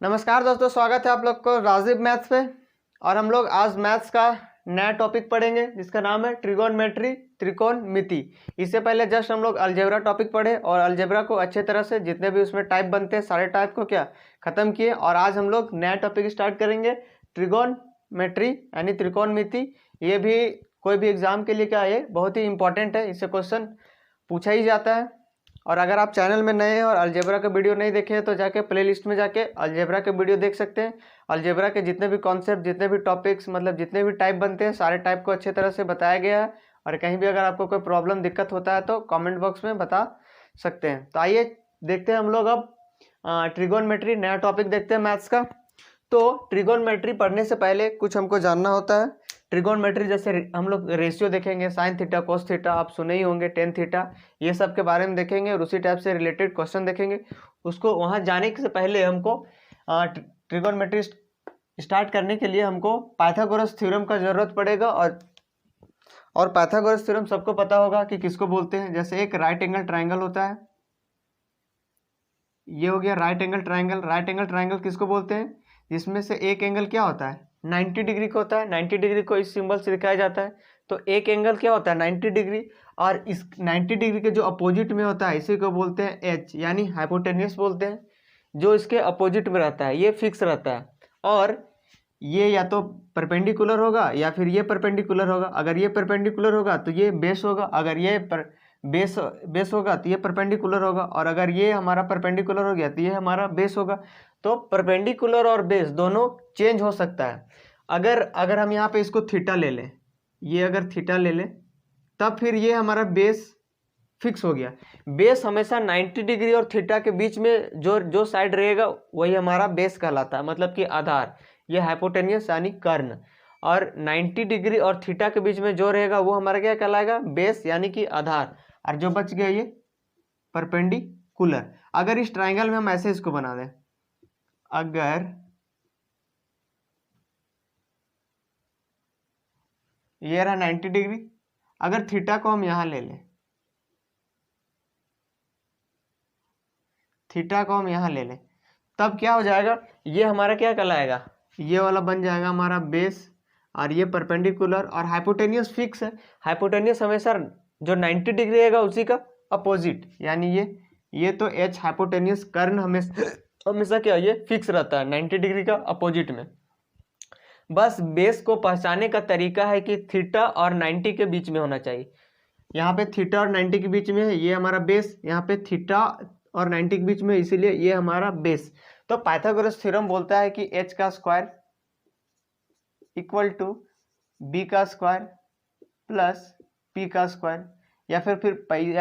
नमस्कार दोस्तों, स्वागत है आप लोग को राजीव मैथ्स पे। और हम लोग आज मैथ्स का नया टॉपिक पढ़ेंगे जिसका नाम है ट्रिगोनमेट्री, त्रिकोणमिति। इससे पहले जस्ट हम लोग अलजेब्रा टॉपिक पढ़े और अलजेब्रा को अच्छे तरह से जितने भी उसमें टाइप बनते हैं सारे टाइप को क्या खत्म किए। और आज हम लोग नया टॉपिक स्टार्ट करेंगे ट्रिगोनमेट्री यानी त्रिकोणमिति। ये भी कोई भी एग्जाम के लिए क्या है बहुत ही इंपॉर्टेंट है, इससे क्वेश्चन पूछा ही जाता है। और अगर आप चैनल में नए हैं और अलजेब्रा का वीडियो नहीं देखे हैं तो जाके प्लेलिस्ट में जाके अलजेब्रा के वीडियो देख सकते हैं। अलजेब्रा के जितने भी कॉन्सेप्ट, जितने भी टॉपिक्स, मतलब जितने भी टाइप बनते हैं सारे टाइप को अच्छे तरह से बताया गया है। और कहीं भी अगर आपको कोई प्रॉब्लम दिक्कत होता है तो कमेंट बॉक्स में बता सकते हैं। तो आइए देखते हैं हम लोग अब ट्रिगोनमेट्री नया टॉपिक देखते हैं मैथ्स का। तो ट्रिगोनमेट्री पढ़ने से पहले कुछ हमको जानना होता है। ट्रिगोनमेट्री जैसे हम लोग रेशियो देखेंगे, साइन थीटा, कोस थीटा, आप सुने ही होंगे, टेन थीटा, ये सब के बारे में देखेंगे और उसी टाइप से रिलेटेड क्वेश्चन देखेंगे। उसको वहाँ जाने से पहले हमको ट्रिगोनमेट्री स्टार्ट करने के लिए हमको पाइथागोरस थ्योरम का जरूरत पड़ेगा। और पाइथागोरस थ्योरम सबको पता होगा कि किसको बोलते हैं। जैसे एक राइट एंगल ट्राइंगल होता है, ये हो गया right angle triangle. Right angle triangle किसको बोलते हैं? जिसमें से एक एंगल क्या होता है 90 डिग्री का होता है। 90 डिग्री को इस सिंबल से दिखाया जाता है। तो एक एंगल क्या होता है 90 डिग्री, और इस 90 डिग्री के जो अपोजिट में होता है इसी को बोलते हैं एच, यानी हाइपोटेन्यूस बोलते हैं। जो इसके अपोजिट में रहता है ये फिक्स रहता है, और ये या तो परपेंडिकुलर होगा या फिर ये परपेंडिकुलर होगा। अगर ये परपेंडिकुलर होगा तो ये बेस होगा, अगर ये बेस होगा तो ये परपेंडिकुलर होगा, और अगर ये हमारा परपेंडिकुलर हो गया तो ये हमारा बेस होगा। तो परपेंडिकुलर और बेस दोनों चेंज हो सकता है। अगर हम यहाँ पे इसको थीटा ले लें, ये अगर थीटा ले लें तब फिर ये हमारा बेस फिक्स हो गया। बेस हमेशा 90 डिग्री और थीटा के बीच में जो जो साइड रहेगा वही हमारा बेस कहलाता है, मतलब कि आधार। ये हाइपोटेन्यूस यानी कर्ण, और 90 डिग्री और थीटा के बीच में जो रहेगा वो हमारा क्या कहलाएगा? बेस यानी कि आधार। और जो बच गया ये परपेंडिकुलर। अगर इस ट्राइंगल में हम ऐसे इसको बना दें, अगर ये रहा 90 डिग्री, अगर थीटा को हम यहां ले लें, थीटा को हम यहां ले लें, तब क्या हो जाएगा? ये हमारा क्या कहलाएगा? ये वाला बन जाएगा हमारा बेस, और ये परपेंडिकुलर, और हाइपोटेन्यूस फिक्स है। हाइपोटेन्यूस हमेशा जो 90 डिग्री रहेगा उसी का अपोजिट, यानी ये तो एच हाइपोटेन्यूस कर्ण हमेशा हमेशा क्या ये फिक्स रहता है 90 डिग्री का अपोजिट में। बस बेस को पहचानने का तरीका है कि थीटा और 90 के बीच में होना चाहिए। यहाँ पे थीटा और 90 के बीच में है, ये हमारा बेस। यहाँ पे थीटा और 90 के बीच में, इसीलिए ये हमारा बेस। तो पाइथागोरस थ्योरम बोलता है कि एच का स्क्वायर इक्वल टू बी का स्क्वायर प्लस पी का स्क्वायर, या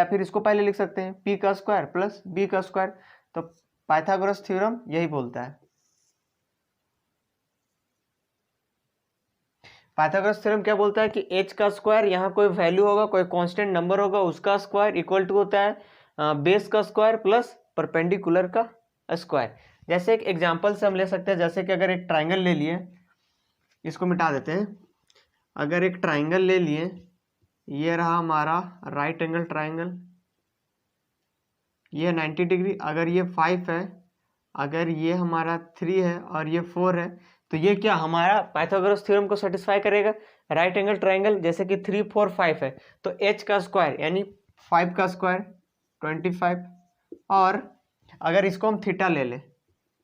फिर इसको पहले लिख सकते हैं पी का स्क्वायर प्लस बी का स्क्वायर। तो पाइथागोरस थ्योरम यही बोलता है। पाइथागोरस थ्योरम क्या बोलता है कि एच का स्क्वायर, यहाँ कोई वैल्यू होगा, कोई कांस्टेंट नंबर होगा, उसका स्क्वायर इक्वल टू होता है बेस का स्क्वायर प्लस परपेंडिकुलर का स्क्वायर। जैसे एक एग्जांपल से हम ले सकते हैं, जैसे कि अगर एक ट्राइंगल ले लिए, इसको मिटा देते हैं। अगर एक ट्राइंगल ले लिए, ये रहा हमारा राइट एंगल ट्राइंगल, ये 90 डिग्री, अगर ये 5 है, अगर ये हमारा 3 है और ये 4 है, तो ये क्या हमारा पाइथागोरस थ्योरम को सेटिस्फाई करेगा। राइट एंगल ट्राइंगल जैसे कि 3, 4, 5 है, तो एच का स्क्वायर यानी 5 का स्क्वायर 25, और अगर इसको हम थीटा ले लें,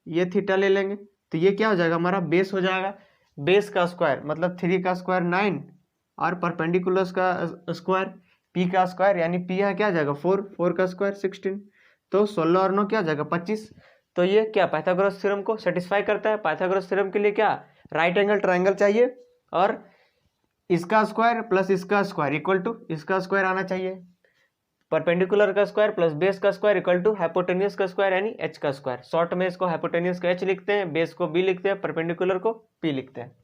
ये थीटा ले लेंगे, तो ये क्या हो जाएगा? हमारा बेस हो जाएगा। बेस का स्क्वायर मतलब 3 का स्क्वायर 9, और परपेंडिकुलर का स्क्वायर पी का स्क्वायर, यानी पी यहाँ क्या आ जाएगा 4, 4 का स्क्वायर 16, तो 16 और 9 क्या आ जाएगा 25। तो ये क्या पाइथागोरस थ्योरम को सेटिस्फाई करता है। पाइथागोरस थ्योरम के लिए क्या राइट एंगल ट्राइंगल चाहिए, और इसका स्क्वायर प्लस इसका स्क्वायर इक्वल टू इसका स्क्वायर आना चाहिए। परपेंडिकुलर का स्क्वायर प्लस बेस का स्क्वायर इक्वल टू हाइपोटेन्यूस का स्क्वायर यानी एच का स्क्वायर। शॉर्ट में इसको हाइपोटेन्यूस का एच लिखते हैं, बेस को बी लिखते हैं, परपेंडिकुलर को पी लिखते हैं।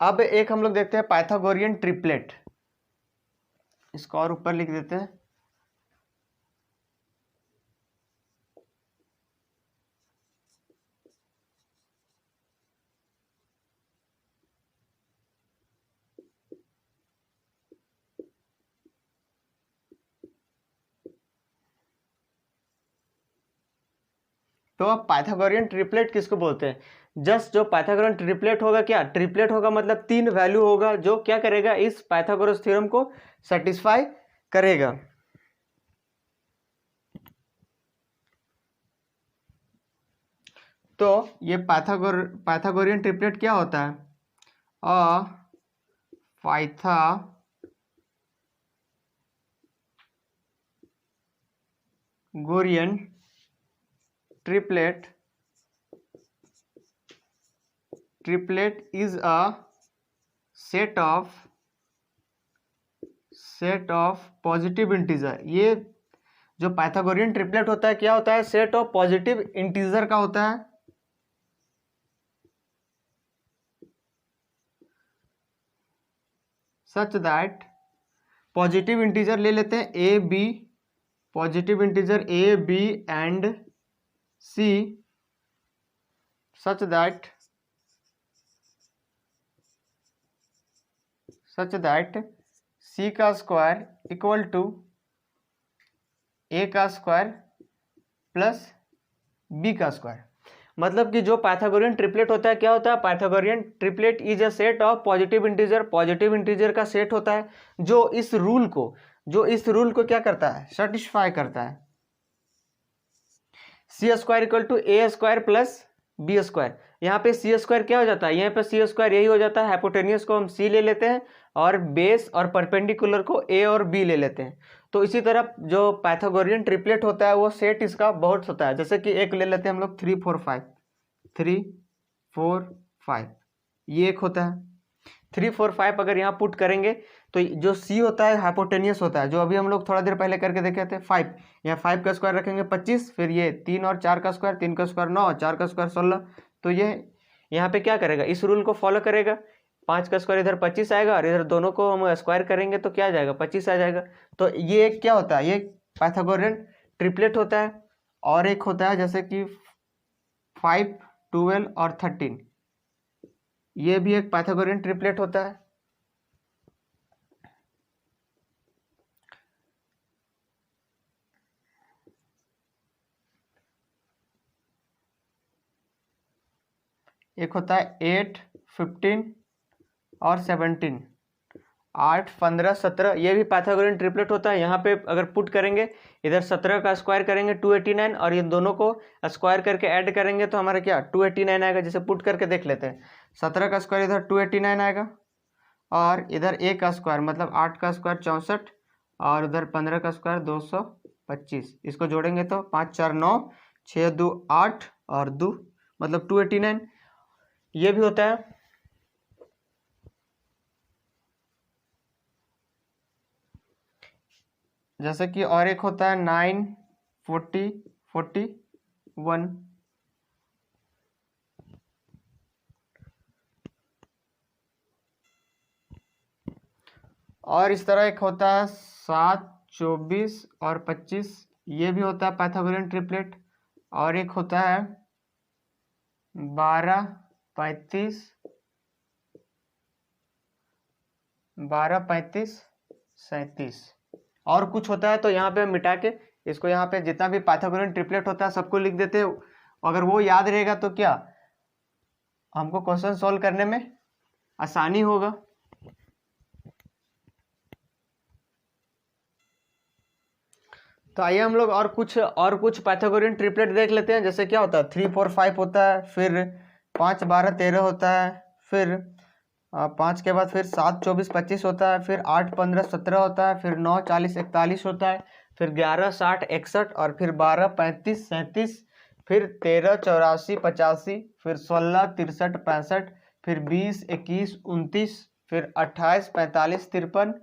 अब एक हम लोग देखते हैं पाइथागोरियन ट्रिपलेट, इसको और ऊपर लिख देते हैं। तो अब पाइथागोरियन ट्रिपलेट किसको बोलते हैं? जस्ट जो पाइथागोरियन ट्रिपलेट होगा, क्या ट्रिपलेट होगा मतलब 3 वैल्यू होगा जो क्या करेगा, इस पाइथागोरस थ्योरम को सेटिस्फाई करेगा। तो ये पाइथागोरियन ट्रिपलेट क्या होता है? Pythagorean triplet is a set of positive integer. ये जो पाइथागोरियन ट्रिपलेट होता है क्या होता है? सेट ऑफ पॉजिटिव इंटीजर का होता है। सच दैट पॉजिटिव इंटीजर ले लेते हैं A B, positive integer A B and C, such that C का स्क्वायर इक्वल टू ए का स्क्वायर प्लस बी का स्क्वायर। मतलब कि जो पाइथागोरियन ट्रिपलेट होता है क्या होता है? Pythagorean triplet is a set of positive integer, positive integer का सेट होता है जो इस रूल को क्या करता है? सेटिस्फाई करता है। C square equal to A square plus B square. यहाँ पे सी स्क्वायर क्या हो जाता है? यहाँ पे सी स्क्वायर यही हो जाता है, हाइपोटेनियस को हम सी ले लेते हैं और बेस और परपेंडिकुलर को ए और बी ले लेते हैं। तो इसी तरह जो पाइथागोरियन ट्रिपलेट होता है वो सेट इसका बहुत होता है। जैसे कि एक ले लेते हैं हम लोग 3 4 5, 3 4 5, ये एक होता है। 3 4 5 अगर यहाँ पुट करेंगे तो जो सी होता है हाइपोटेनियस होता है, जो अभी हम लोग थोड़ा देर पहले करके देखे थे 5। यहाँ 5 का स्क्वायर रखेंगे 25, फिर ये 3 और 4 का स्क्वायर, 3 का स्क्वायर 9, 4 का स्क्वायर 16। तो ये यहाँ पे क्या करेगा? इस रूल को फॉलो करेगा। 5 का स्क्वायर इधर 25 आएगा और इधर दोनों को हम स्क्वायर करेंगे तो क्या आ जाएगा? 25 आ जाएगा। तो ये क्या होता है? ये पाइथागोरियन ट्रिपलेट होता है। और एक होता है जैसे कि 5 12 और 13, ये भी एक पाइथागोरियन ट्रिपलेट होता है। एक होता है 8 15 और 17, 8 15 17, ये भी पाइथागोरियन ट्रिपलेट होता है। यहाँ पे अगर पुट करेंगे इधर 17 का स्क्वायर करेंगे 289 और ये दोनों को स्क्वायर करके ऐड करेंगे तो हमारा क्या 289 आएगा। जैसे पुट करके देख लेते हैं, 17 का स्क्वायर इधर 289 आएगा और इधर ए का स्क्वायर मतलब 8 का स्क्वायर 64 और उधर 15 का स्क्वायर 225। इसको जोड़ेंगे तो 5 4 9, 6 2 8 और 2 मतलब 289, ये भी होता है। जैसे कि और एक होता है 9 40 41, और इस तरह एक होता है 7 24 और 25, ये भी होता है पाइथागोरियन ट्रिपलेट। और एक होता है 12 35 37। और कुछ होता है तो यहाँ पे मिटा के इसको, यहाँ पे जितना भी पाइथागोरियन ट्रिपलेट होता है सबको लिख देते हैं। अगर वो याद रहेगा तो क्या हमको क्वेश्चन सॉल्व करने में आसानी होगा। तो आइए हम लोग और कुछ पाइथागोरियन ट्रिपलेट देख लेते हैं। जैसे क्या होता है 3 4 5 होता है, फिर 5 12 13 होता है, फिर 5 के बाद फिर 7 24 25 होता है, फिर 8 15 17 होता है, फिर 9 40 41 होता है, फिर 11 60 61 और फिर 12 35 37, फिर 13 84 85, फिर 16 63 65, फिर 20 21 29, फिर 28 45 53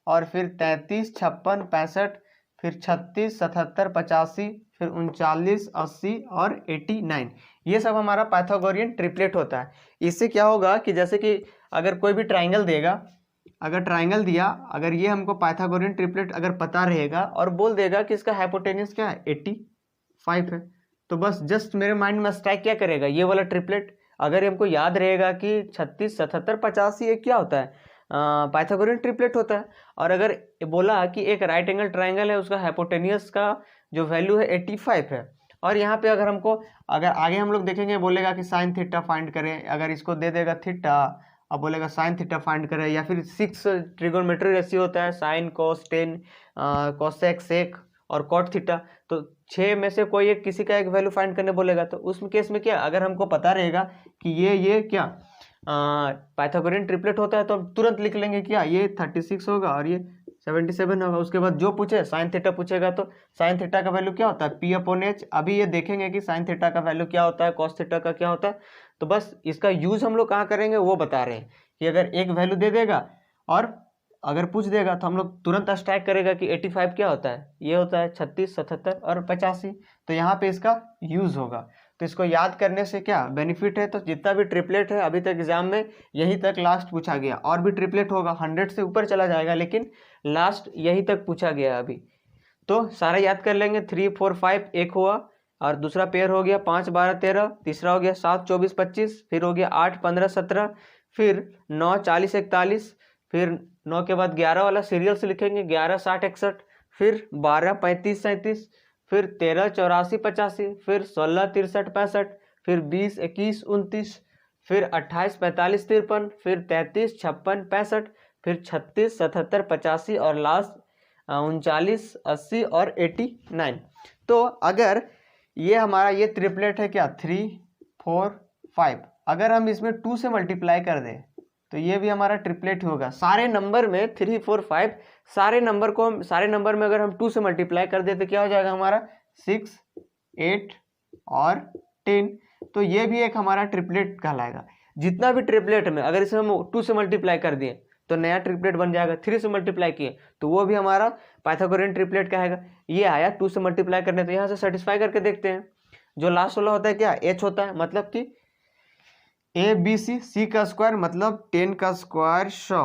और फिर 33 56 65, फिर 36 77 85, फिर 39 80 और 89। ये सब हमारा पाइथागोरियन ट्रिपलेट होता है। इससे क्या होगा कि जैसे कि अगर कोई भी ट्राइंगल देगा, अगर ट्राइंगल दिया, अगर ये हमको पाइथागोरियन ट्रिपलेट अगर पता रहेगा और बोल देगा कि इसका हाइपोटेन्यूज क्या है 85 है, तो बस जस्ट मेरे माइंड में स्ट्राइक क्या करेगा ये वाला ट्रिपलेट। अगर हमको याद रहेगा कि 36 77 85 ये क्या होता है पाइथागोरियन ट्रिपलेट होता है। और अगर बोला कि एक राइट एंगल ट्राइंगल है उसका हाइपोटेन्यूज का जो वैल्यू है 85 है और यहाँ पे अगर आगे हम लोग देखेंगे बोलेगा कि साइन थीटा फाइंड करें, अगर इसको दे देगा थीटा अब बोलेगा साइन थीटा फाइंड करें, या फिर 6 ट्रिगोनोमेट्री रेशियो होता है sine cos tan cosec sec और कॉट थीटा, तो 6 में से कोई एक किसी का एक वैल्यू फाइंड करने बोलेगा। तो उस केस में क्या, अगर हमको पता रहेगा कि ये क्या पाइथागोरियन ट्रिपलेट होता है तो हम तुरंत लिख लेंगे क्या, ये 36 होगा और ये 77 होगा। उसके बाद जो पूछे साइन थीटा पूछेगा तो साइन थीटा का वैल्यू क्या होता है P/H। अभी ये देखेंगे कि साइन थीटा का वैल्यू क्या होता है, कॉस थीटा का क्या होता है। तो बस इसका यूज हम लोग कहाँ करेंगे वो बता रहे हैं कि अगर एक वैल्यू दे देगा और अगर पूछ देगा तो हम लोग तुरंत स्ट्राइक करेगा कि 85 क्या होता है, ये होता है 36, 77 और 85। तो यहाँ पे इसका यूज होगा। तो इसको याद करने से क्या बेनिफिट है, तो जितना भी ट्रिपलेट है अभी तक एग्जाम में यहीं तक लास्ट पूछा गया, और भी ट्रिपलेट होगा 100 से ऊपर चला जाएगा, लेकिन लास्ट यहीं तक पूछा गया अभी। तो सारा याद कर लेंगे। 3, 4, 5 एक हुआ, और दूसरा पेयर हो गया 5, 12, 13, तीसरा हो गया 7, 24, 25, फिर हो गया 8, 15, 17, फिर 9, 40, 41, फिर 9 के बाद 11 वाला सीरियल से लिखेंगे 11, 60, 61, फिर 12, 35, 37, फिर 13, 84, 85, फिर 16, 63, 65, फिर 20, 21, 29, फिर 28, 45, 53, फिर 33, 56, 65, फिर 36, 77, 85 और लास्ट 39, 80 और 89। तो अगर ये हमारा ये ट्रिपलेट है क्या 3, 4, 5, अगर हम इसमें 2 से मल्टीप्लाई कर दें तो ये भी हमारा ट्रिपलेट होगा। सारे नंबर में 3, 4, 5 सारे नंबर में अगर हम 2 से मल्टीप्लाई कर दें तो क्या हो जाएगा हमारा 6, 8 और 10। तो ये भी एक हमारा ट्रिपलेट कहलाएगा। जितना भी ट्रिपलेट में अगर इसे हम 2 से मल्टीप्लाई कर दिए तो नया ट्रिपलेट बन जाएगा। 3 से मल्टीप्लाई किए तो वो भी हमारा पाइथागोरियन ट्रिपलेट कहेगा। ये आया 2 से मल्टीप्लाई करने, तो यहाँ से सेटिस्फाई करके देखते हैं। जो लास्ट वाला होता है क्या H होता है, मतलब कि ABC, C का स्क्वायर मतलब 10 का स्क्वायर 100,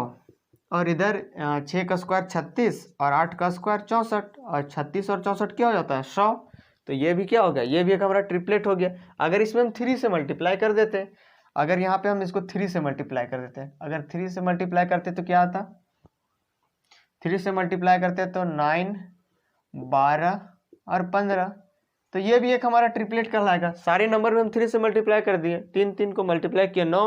और इधर 6 का स्क्वायर 36 और 8 का स्क्वायर 64, और 36 और 64 क्या हो जाता है 100। तो ये भी क्या हो गया, ये भी एक हमारा ट्रिपलेट हो गया। अगर इसमें हम 3 से मल्टीप्लाई कर देते हैं, अगर यहाँ पे हम इसको 3 से मल्टीप्लाई कर देते हैं, अगर 3 से मल्टीप्लाई करते तो क्या आता, 3 से मल्टीप्लाई करते तो 9, 12 और 15। तो ये भी एक हमारा ट्रिपलेट कहलाएगा। सारे नंबर में हम 3 से मल्टीप्लाई कर दिए, 3, 3 को मल्टीप्लाई किया 9,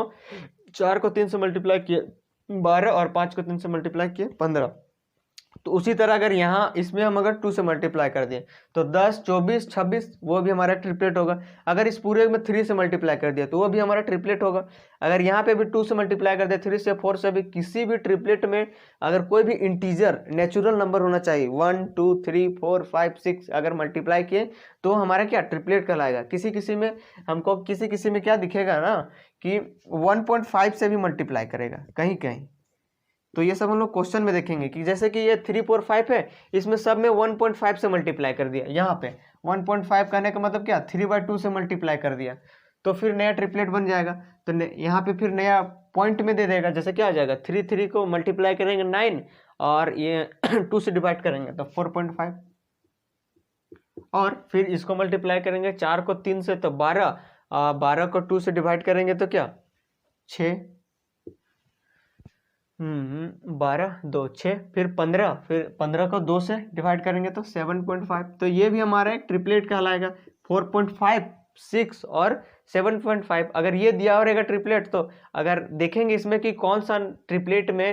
4 को 3 से मल्टीप्लाई किए 12 और 5 को 3 से मल्टीप्लाई किए 15। तो उसी तरह अगर यहाँ इसमें हम अगर 2 से मल्टीप्लाई कर दिए तो 10, 24, 26 वो भी हमारा ट्रिपलेट होगा। अगर इस पूरे में 3 से मल्टीप्लाई कर दिया तो वो भी हमारा ट्रिपलेट होगा। अगर यहाँ पे भी 2 से मल्टीप्लाई कर दिया, 3 से 4 से भी, किसी भी ट्रिपलेट में अगर कोई भी इंटीजर नेचुरल नंबर होना चाहिए 1, 2, 3, 4, 5, 6 अगर मल्टीप्लाई किए तो हमारा क्या ट्रिपलेट कहलाएगा। किसी में हमको किसी में क्या दिखेगा ना कि 1.5 से भी मल्टीप्लाई करेगा कहीं कहीं। तो ये सब हम लोग क्वेश्चन में देखेंगे कि जैसे कि ये 3, 4, 5 है, इसमें सब में 1.5 से मल्टीप्लाई कर दिया। यहाँ पे 1.5 करने का मतलब क्या 3/2 से मल्टीप्लाई कर दिया, तो फिर नया ट्रिपलेट बन जाएगा। तो यहाँ पे फिर नया पॉइंट में दे देगा, जैसे क्या आ जाएगा 3 को मल्टीप्लाई करेंगे 9 और ये 2 से डिवाइड करेंगे तो 4.5, और फिर इसको मल्टीप्लाई करेंगे 4 को 3 से तो 12, 12 को 2 से डिवाइड करेंगे तो क्या 6, 12, 2, 6, फिर 15, फिर 15 को 2 से डिवाइड करेंगे तो 7.5। तो ये भी हमारा एक ट्रिपलेट कहलाएगा। 4.5, 6 और 7.5 अगर ये दिया रहेगा ट्रिपलेट, तो अगर देखेंगे इसमें कि कौन सा ट्रिपलेट में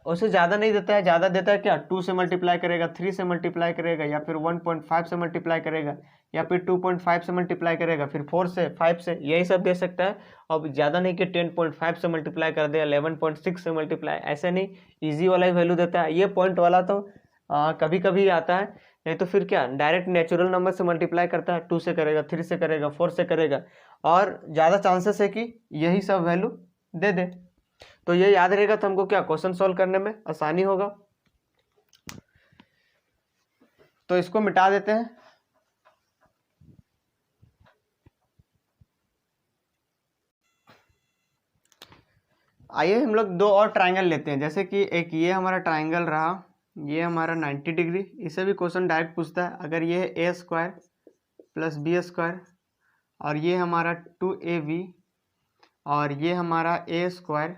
उसे ज़्यादा नहीं देता है, ज़्यादा देता है क्या 2 से मल्टीप्लाई करेगा, 3 से मल्टीप्लाई करेगा, या फिर 1.5 से मल्टीप्लाई करेगा, या फिर 2.5 से मल्टीप्लाई करेगा, फिर 4 से 5 से, यही सब दे सकता है। अब ज़्यादा नहीं कि 10.5 से मल्टीप्लाई कर दे, 11.6 से मल्टीप्लाई, ऐसे नहीं, ईजी वाला ही वैल्यू देता है। ये पॉइंट वाला तो कभी कभी आता है, नहीं तो फिर क्या डायरेक्ट नेचुरल नंबर से मल्टीप्लाई करता है, 2 से करेगा, 3 से करेगा, 4 से करेगा, और ज़्यादा चांसेस है कि यही सब वैल्यू दे दे। तो ये याद रहेगा तो हमको क्या क्वेश्चन सॉल्व करने में आसानी होगा। तो इसको मिटा देते हैं। आइए हम लोग 2 और ट्राइंगल लेते हैं। जैसे कि एक ये हमारा ट्राइंगल रहा, ये हमारा 90 डिग्री, इसे भी क्वेश्चन डायरेक्ट पूछता है। अगर ये है a square plus B square, और ये हमारा 2ab, और ये हमारा a square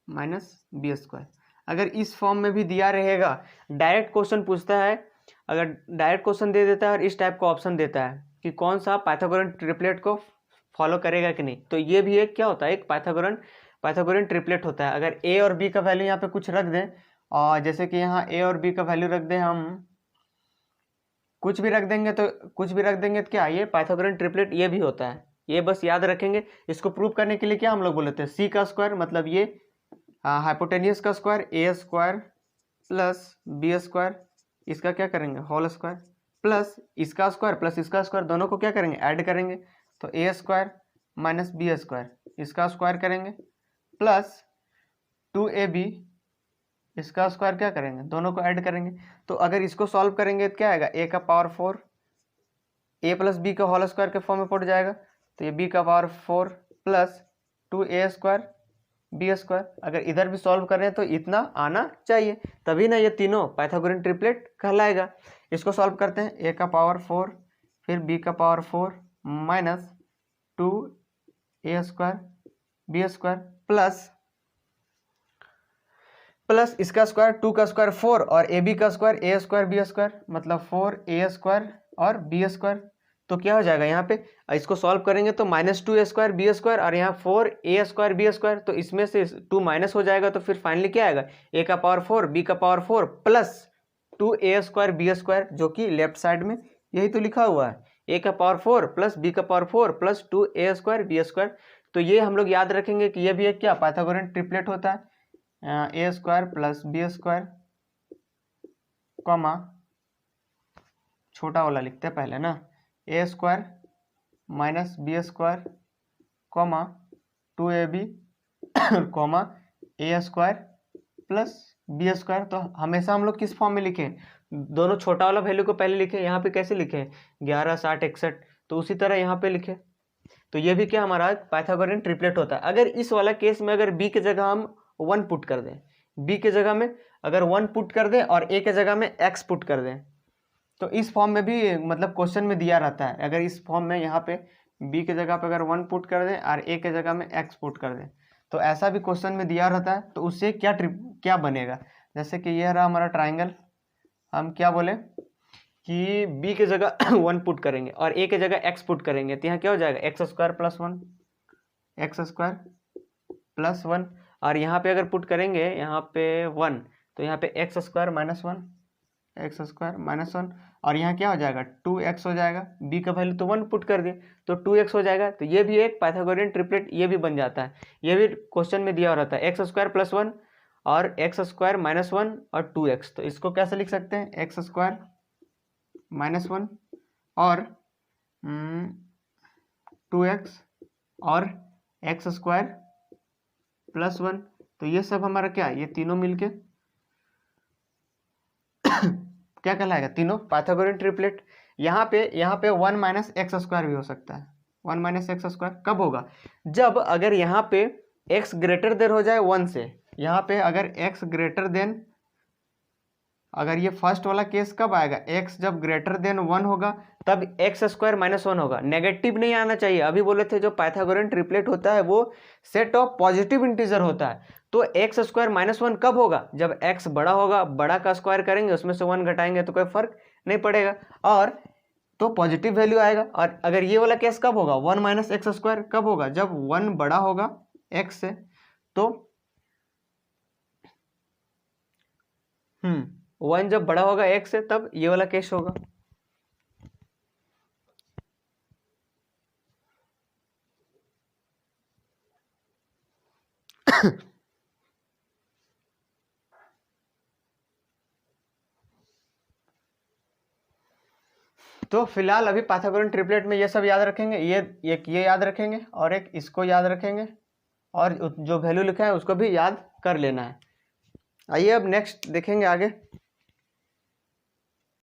minus B square, अगर इस फॉर्म में भी दिया रहेगा, डायरेक्ट क्वेश्चन पूछता है। अगर डायरेक्ट क्वेश्चन दे देता है और इस टाइप का ऑप्शन देता है कि कौन सा पाइथागोरन ट्रिपलेट को फॉलो करेगा कि नहीं। तो ये भी एक क्या होता है, एक पाइथागोरन ट्रिपलेट होता है। अगर ए और बी का वैल्यू यहाँ पे कुछ रख दें, और जैसे कि यहाँ ए और बी का वैल्यू रख दें, हम कुछ भी रख देंगे तो क्या, ये पाइथागोरन ट्रिपलेट ये भी होता है। ये बस याद रखेंगे। इसको प्रूव करने के लिए क्या हम लोग बोले थे, सी का स्क्वायर मतलब ये हाइपोटेनियस का square A square plus B square, इसका क्या करेंगे होल स्क्वायर, प्लस इसका स्क्वायर दोनों को क्या करेंगे ऐड करेंगे। तो ए स्क्वायर माइनस बी स्क्वायर इसका स्क्वायर करेंगे, प्लस 2ab इसका स्क्वायर क्या करेंगे, दोनों को ऐड करेंगे। तो अगर इसको सॉल्व करेंगे तो क्या आएगा, ए का पावर 4 ए प्लस बी का होल स्क्वायर के फॉर्म में पड़ जाएगा। तो ये बी का power 4 plus 2a square B square. अगर इधर भी सॉल्व कर रहे हैं तो इतना आना चाहिए, तभी ना ये तीनों पाइथागोरन ट्रिपलेट कहलाएगा। इसको सॉल्व करते हैं, ए का पावर 4 फिर बी का power 4 minus 2a square B square plus इसका स्क्वायर 2 का स्क्वायर 4 और ए बी का square A square B square, मतलब 4a स्क्वायर और बी स्क्वायर। तो क्या हो जाएगा यहाँ पे, इसको सॉल्व करेंगे तो minus 2a square B square और यहाँ 4a स्क्वायर बी स्क्वायर। तो इसमें से 2 माइनस हो जाएगा, तो फिर फाइनली क्या आएगा, ए का पावर 4 बी का power 4 plus 2a square B square, जो कि लेफ्ट साइड में यही तो लिखा हुआ है, ए का पावर 4 प्लस बी का power 4 plus 2a square B square. तो ये हम लोग याद रखेंगे कि ये भी एक क्या पाइथागोरन ट्रिपलेट होता है, A square plus B square comma छोटा वाला लिखते हैं पहले ना, A square minus B square comma 2ab comma A square plus B square. तो हमेशा हम लोग किस फॉर्म में लिखें, दोनों छोटा वाला वैल्यू को पहले लिखें। यहाँ पे कैसे लिखें 11 60 61, तो उसी तरह यहाँ पे लिखें। तो ये भी क्या हमारा पाइथागोरन ट्रिपलेट होता है। अगर इस वाला केस में अगर बी की जगह हम 1 पुट कर दें, बी के जगह में अगर 1 पुट कर दें और ए के जगह में x पुट कर दें, तो इस फॉर्म में भी मतलब क्वेश्चन में दिया रहता है। अगर इस फॉर्म में यहाँ पे बी के जगह पे अगर 1 पुट कर दें और ए के जगह में x पुट कर दें, तो ऐसा भी क्वेश्चन में दिया रहता है। तो उससे क्या बनेगा, जैसे कि यह रहा हमारा ट्राइंगल, हम क्या बोले कि बी के जगह 1 पुट करेंगे और ए के जगह x पुट करेंगे, तो यहाँ क्या हो जाएगा एक्स स्क्वायर प्लस 1 और यहाँ पे अगर पुट करेंगे यहाँ पे 1, तो यहाँ पे एक्स स्क्वायर माइनस 1 और यहाँ क्या हो जाएगा 2x हो जाएगा। b का वैल्यू तो 1 पुट कर दिए तो 2x हो जाएगा। तो ये भी एक पाइथागोरन ट्रिपलेट ये भी बन जाता है। ये भी क्वेश्चन में दिया रहता है एक्स स्क्वायर प्लस 1 और एक्स स्क्वायर माइनस 1 और 2x। तो इसको कैसे लिख सकते हैं, एक्स स्क्वायर माइनस 1 और 2x और एक्स स्क्वायर प्लस 1। तो ये सब हमारा क्या है, ये तीनों मिलके क्या कहलाएगा, तीनों पाइथागोरन ट्रिपलेट। यहाँ पे 1 माइनस एक्स स्क्वायर भी हो सकता है। 1 माइनस एक्स स्क्वायर कब होगा, जब अगर यहाँ पे x ग्रेटर देन हो जाए 1 से। यहाँ पे अगर x ग्रेटर देन, अगर ये फर्स्ट वाला केस कब आएगा, x जब ग्रेटर देन 1 होगा तब एक्स स्क्वायर माइनस 1 होगा। नेगेटिव नहीं आना चाहिए। अभी बोले थे जो पाइथागोरन ट्रिपलेट होता है वो सेट ऑफ पॉजिटिव इंटीजर होता है। तो एक्स स्क्वायर माइनस 1 कब होगा, जब x बड़ा होगा, बड़ा का स्क्वायर करेंगे उसमें से 1 घटाएंगे तो कोई फर्क नहीं पड़ेगा और तो पॉजिटिव वैल्यू आएगा। और अगर ये वाला केस कब होगा, 1 माइनस एक्स स्क्वायर कब होगा, जब 1 बड़ा होगा x से। तो 1 जब बड़ा होगा x से तब ये वाला केस होगा। तो फिलहाल अभी पाइथागोरन ट्रिपलेट में ये सब याद रखेंगे, ये याद रखेंगे और एक इसको याद रखेंगे और जो वैल्यू लिखा है उसको भी याद कर लेना है। आइए अब नेक्स्ट देखेंगे आगे।